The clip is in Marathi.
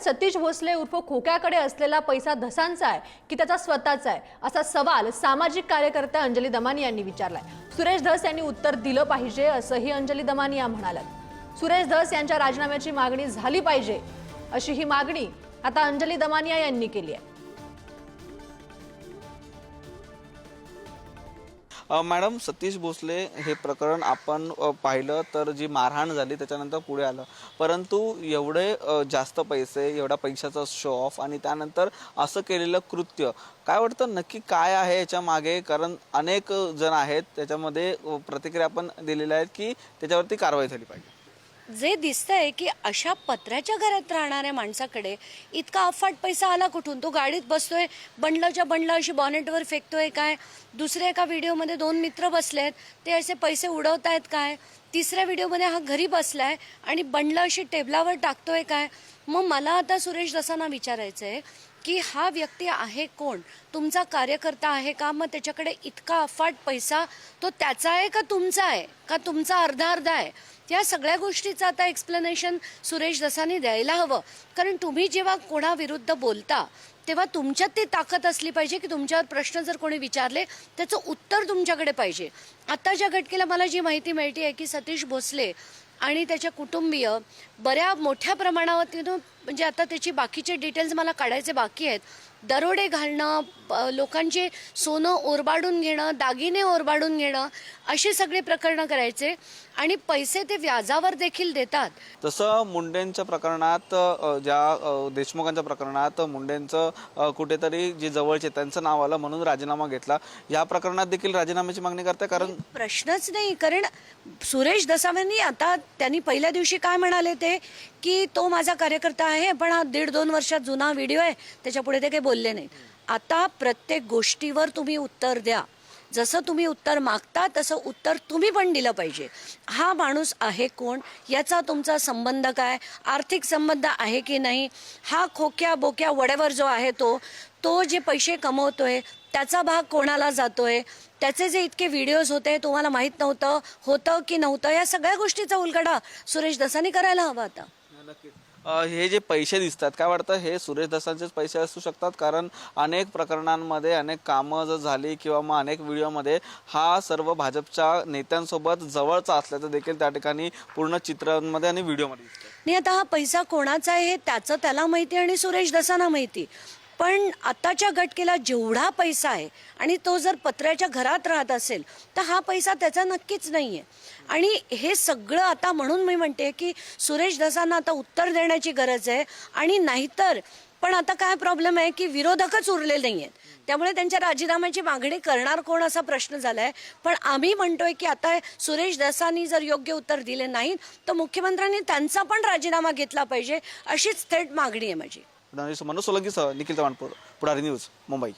सतीश भोसले उर्फ खोक्याकडे असलेला पैसा धसांचा आहे की त्याचा स्वतःचा आहे, असा सवाल सामाजिक कार्यकर्त्या अंजली दमानिया यांनी विचारलाय। सुरेश धस यांनी उत्तर दिलं पाहिजे असंही अंजली दमानिया म्हणाल्यात। सुरेश धस यांच्या राजीनाम्याची मागणी झाली पाहिजे अशी ही मागणी आता अंजली दमानिया यांनी केली आहे। मॅडम, सतीश भोसले हे प्रकरण आपण पाहिलं तर जी मारहाण झाली त्याच्यानंतर पुढे आलं, परंतु एवढे जास्त पैसे, एवढा पैशाचा शो ऑफ आणि त्यानंतर असं केलेलं कृत्य काय वाटतं नक्की काय आहे याच्या मागे? कारण अनेक जण आहेत त्याच्यामध्ये प्रतिक्रिया आपण दिलेल्या आहेत की त्याच्यावरती कारवाई झाली पाहिजे। जे दिसतंय की अशा पत्र्याच्या घरात राहणाऱ्या माणसाकडे इतका अफाट पैसा आला कुठून? तो गाडीत बसतोय, बंडलच्या बंडल अशी बॉनेटवर फेकतोय काय? दुसऱ्या एका व्हिडिओमध्ये 2 मित्र बसलेत, ते असे पैसे उडवतायत काय? तिसऱ्या व्हिडिओमध्ये हा घरी बसलाय आणि बंडल अशी टेबलावर टाकतोय काय? मग मला आता सुरेश धसांना विचारायचंय की हा व्यक्ती आहे कोण? तुमचा कार्यकर्ता आहे का? मग त्याच्याकडे इतका अफाट पैसा तो त्याचा आहे का तुमचा आहे, का तुमचा अर्धा अर्धा आहे? या सगळ्या गोष्टीचं आता एक्सप्लेनेशन सुरेश धसांनी द्यायला हवं। कारण तुम्ही जेव्हा कोणाविरुद्ध बोलता तेव्हा तुमच्यात ती ताकद असली पाहिजे की तुमच्यावर प्रश्न जर कोणी विचारले त्याचं उत्तर तुमच्याकडे पाहिजे। आताच्या घटनेला मला जी माहिती मिळते आहे की सतीश भोसले आणि त्याचे कुटुंबीय बऱ्या मोठ्या प्रमाणावर म्हणजे आता त्याची बाकीचे डिटेल्स मला काढायचे बाकी आहेत, दरोडे घालणं, लोकांचे सोनं ओरबाडून घेणं, दागिने ओरबाडून घेणं, अशी सगळी प्रकरणं करायचे आणि पैसे ते व्याजावर देखील देतात। तसं मुंडेंच्या प्रकरणात, ज्या देशमुखांच्या प्रकरणात मुंडेंचं कुठेतरी जे जवळचे त्यांचं नाव आलं म्हणून राजीनामा घेतला, या प्रकरणात देखील राजीनाम्याची मागणी करते? कारण प्रश्नच नाही, कारण सुरेश धसांनी आता त्यांनी पहिल्या दिवशी काय म्हणाले ते की तो माझा कार्यकर्ता आहे, पण हा 1.5-2 वर्षात जुना व्हिडिओ आहे, त्याच्यापुढे ते काही बोलले नाही। आता प्रत्येक गोष्टीवर तुम्ही उत्तर द्या, जसं तुम्ही उत्तर मागता तसं उत्तर तुम्ही पण दिलं पाहिजे। हा माणूस आहे कोण, याचा तुमचा संबंध काय, आर्थिक संबंध आहे की नाही, हा खोक्या बोक्या वडेवर जो आहे तो जे पैसे कमवतोय त्याचा भाग कोणाला जातोय, त्याचे जे इतके व्हिडिओज होते तुम्हाला माहीत नव्हतं होतं की नव्हतं, या सगळ्या गोष्टीचा उलगडा सुरेश धसांनी करायला हवा आता। हे जे पैसे दिसतात काय वाटतं हे सुरेश धसांचेच पैसे असू शकतात? कारण अनेक प्रकरणांमध्ये अनेक कामं जर झाली किंवा मग अनेक व्हिडिओमध्ये हा सर्व भाजपच्या नेत्यांसोबत जवळचा असल्याचं देखील त्या ठिकाणी पूर्ण चित्रांमध्ये आणि व्हिडिओमध्ये दिसतं। नाही, आता हा पैसा कोणाचा आहे हे त्याचं त्याला माहिती आणि सुरेश धसांना माहिती, पण आताच्या घटनेला जेवढा पैसा आहे आणि तो जर पत्र्याच्या घरात राहत असेल तर हा पैसा त्याचा नक्कीच नाहीये। आणि हे सगळं आता म्हणून मी म्हणते की सुरेश धसांना आता उत्तर देण्याची गरज आहे। आणि नाहीतर पण आता काय प्रॉब्लेम आहे की विरोधकच उरले नाही आहेत, त्यामुळे त्यांच्या राजीनाम्याची मागणी करणार कोण असा प्रश्न झालाय। पण आम्ही म्हणतोय की आता सुरेश धसांनी जर योग्य उत्तर दिले नाही तर मुख्यमंत्र्यांनी त्यांचा पण राजीनामा घेतला पाहिजे, अशीच थेट मागणी आहे माझी। मनोज सोलंकीसह निखिल चव्हाण, पुढारी न्यूज, मुंबई।